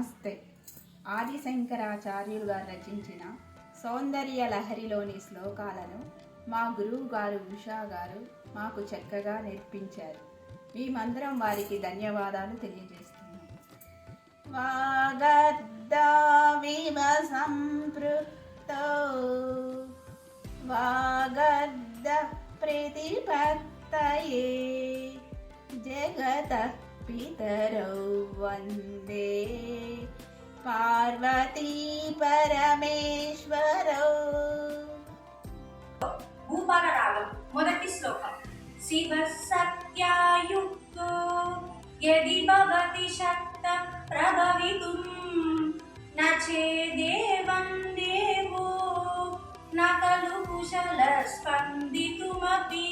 నమస్తే. ఆదిశంకరాచార్యులు గారు రచించిన సౌందర్య లహరిలోని శ్లోకాలను మా గురువు గారు ఉషా గారు మాకు చక్కగా నేర్పించారు. మేమందరం వారికి ధన్యవాదాలు తెలియజేస్తున్నాం. వాగద్దావివ సంపృక్తో వాగద్ద ప్రతిపత్తయే జగత పితరౌ వందే పార్వతీ పరమేశ్వరౌ. భూపాల రాగం మొదటి శ్లోకం. శివ సత్యాయుక్తో యది భవతి శక్త ప్రభవితుం నచేదేవం దేవో న ఖలు కుశల స్పందితుమపి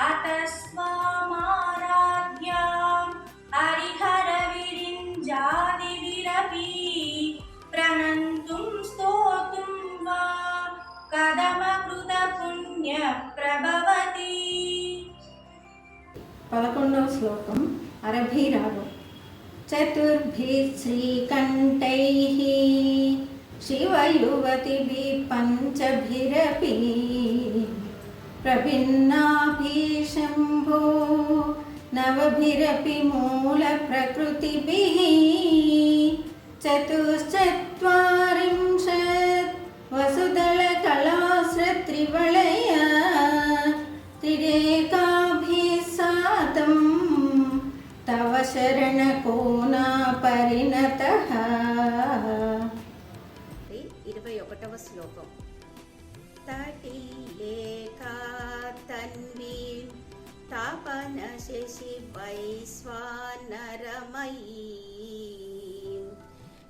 అతస్వామారాధ్యాం హరిహర విరింజాదివిరపి ప్రణంతుం స్తోతుం వా కదమకృత పుణ్య ప్రభవతి. 11వ శ్లోకం అరభీ రాగం. చతుర్భిః శ్రీకంఠైః శివయువతిభిః పంచభిరపి ప్రభిన్నాభిः శంభో నవభిరపి మూల ప్రకృతిభిః చతుశ్చత్వారింశత్ వసుదళ కళాశ్రత్రివళయ త్రిరేకాభిः సాతం తవ శరణ కోనా పరిణతః. 21వ శ్లోకం. తటీయేకా తన్వీ తాపన శశి వైశ్వానరమయీ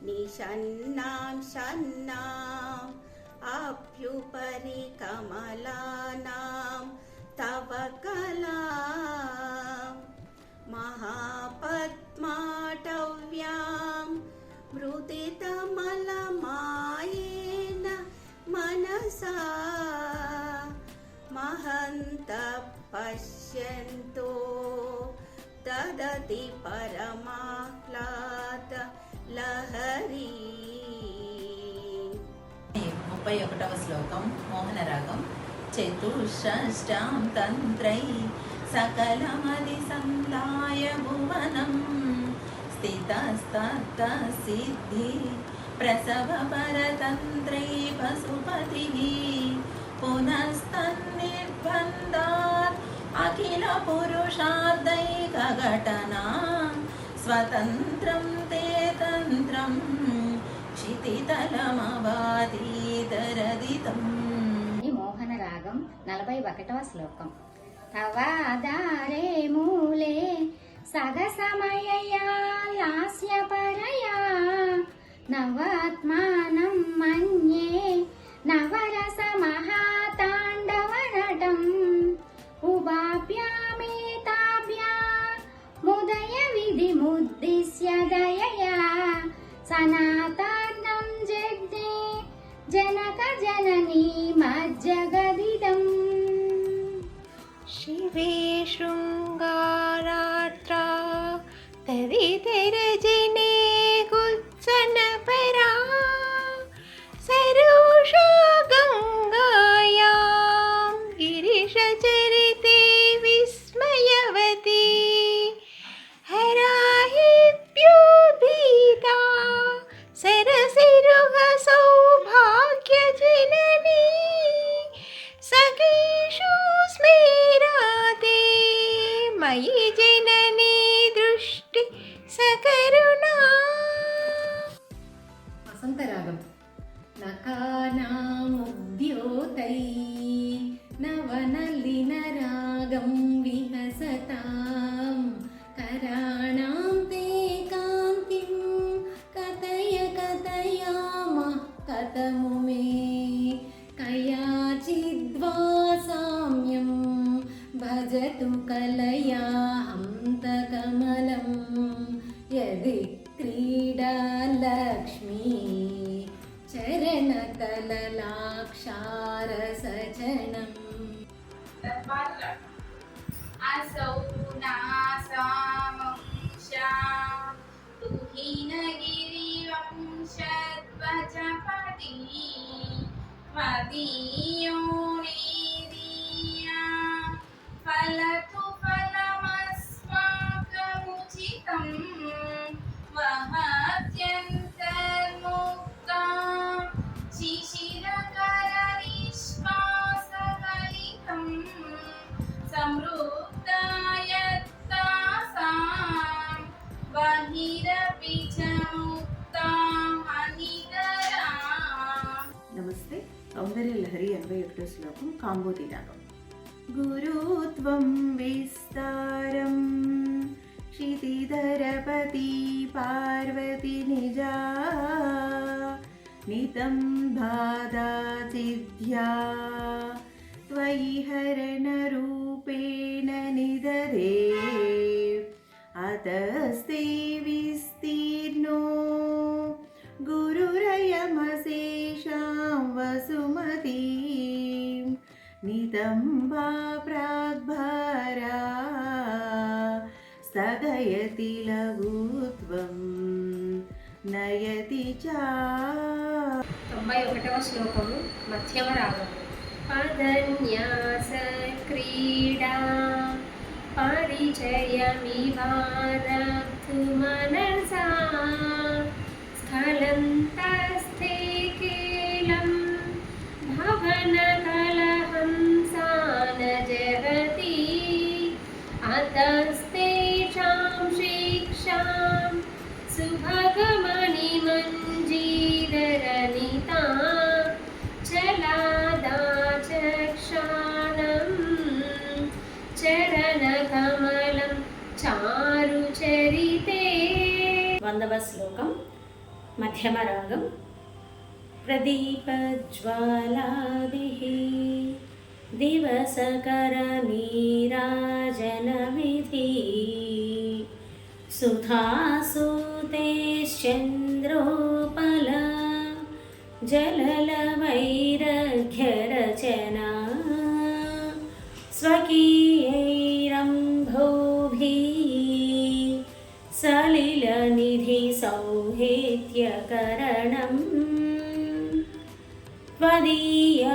నిషన్నాం షన్నాం అప్యుపరి కమలానాం తవ కళా మహాపద్మాటవ్యాం మృదితమలమాయేన మనసా మహంత పశ్యంతో దదతి పరమాహ్లాద లహరీ. 31వ శ్లోకం మోహనరాగం. చతుషష్టాం తంత్రై సకలమది సందాయ భువనం స్థితస్తత్త సిద్ధి ప్రసవ పరతంత్రై పశుపతిః పునస్తన్నిర్బంధాత్ అఖిల పురుషార్థైకఘటనా స్వతంత్రం తే తంత్రం క్షితితలమవాదీతరదితం. మోహన రాగం 41వ శ్లోకం. తవాదారే మూలే సగసమయయా లాస్యపరయా నవాత్మానం మన్యే నవరస మహాతాండవనటం ఉభాభ్యామేతాభ్యా ముదయ విధి ముద్దిశ్య దయయా సనాతనం జగ్నే జనక జననీ మజ్జగదిదం. శివే శృంగారాత్రా తదితరజినే గుచ్చనపరా సరోషా గంగాయాం గిరిశచరితే విస్మయవతి హరాహిప్యోభీతా సరసిరుహ సౌభాగ్యజననీ సఖీషు స్మేరాతే మయి జననీ దృష్టి సకరుణా. వసంతరాగం. నకానాముద్యోతై నవనలిన రాగం విహసతాం కరాణాం తే కాంతిం కథయ కథయామ కథము మే కయాచిద్వా సామ్యం భజతు కలయా హంతకమలం యది క్రీడా లక్ష్మీ చరణతలలాక్షారసజనం. असौ नासामंशा तुहिनगिरि भवति मदीयो नेदीया फलतु फलमस्माकमुचितं महत्यन्तर्मुक्ता शिशिरकरनिष्कासकलितं समृद्धायत्तासां बहिरपि च मुक्ता हनितरा। नमस्ते सौंदर्यलहरी 81 శ్లోకం కాంబోధి రాగం. గురుత్వం విస్తారం क्षितिधरपति पार्वती निजा नितं बाधाचिद्ध्या त्वयि हरणरूपेण निदधे अतस्ते विस्तीर्णो गुरुरयमशेषां वसुमतीं नितम्बा प्राग्भारा स्थगयति लघुत्वं नयति च. 91వ శ్లోకము మధ్యమ రాగము. పదన్యాస క్రీడా పరిచయమివారబ్ధు మనసా స్ఖలంతస్థే కేలం భవన కలహంసాన జగతి అతస్తేషాం శిక్షాం సుభగమణిమంజీరరనితా చలాదాచక్షాణం చరణకమలం చారుచరితే. 100వ శ్లోకం మధ్యమ రాగం. ప్రదీపజ్వాలాదిః దివసకరనీరాజనవిధి సుధాసూతేశ్చంద్రోపల జలలవైరఘ్యరచనా స్వకీయైరంభోభిः సలిలనిధి సౌహేత్యకరణం त्वदीयाभिर्वाग्भिः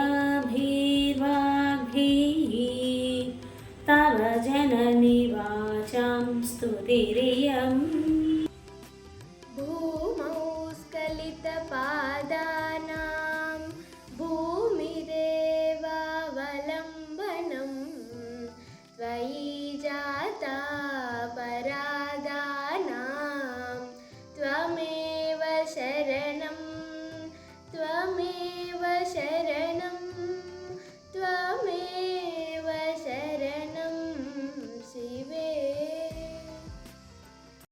तव जननि वाचां स्तुतिरियम्. भूमौ स्खलितपादानां भूमिरेवावलम्बनं त्वयि जातापराधानां त्वमेव शरणं त्वमेव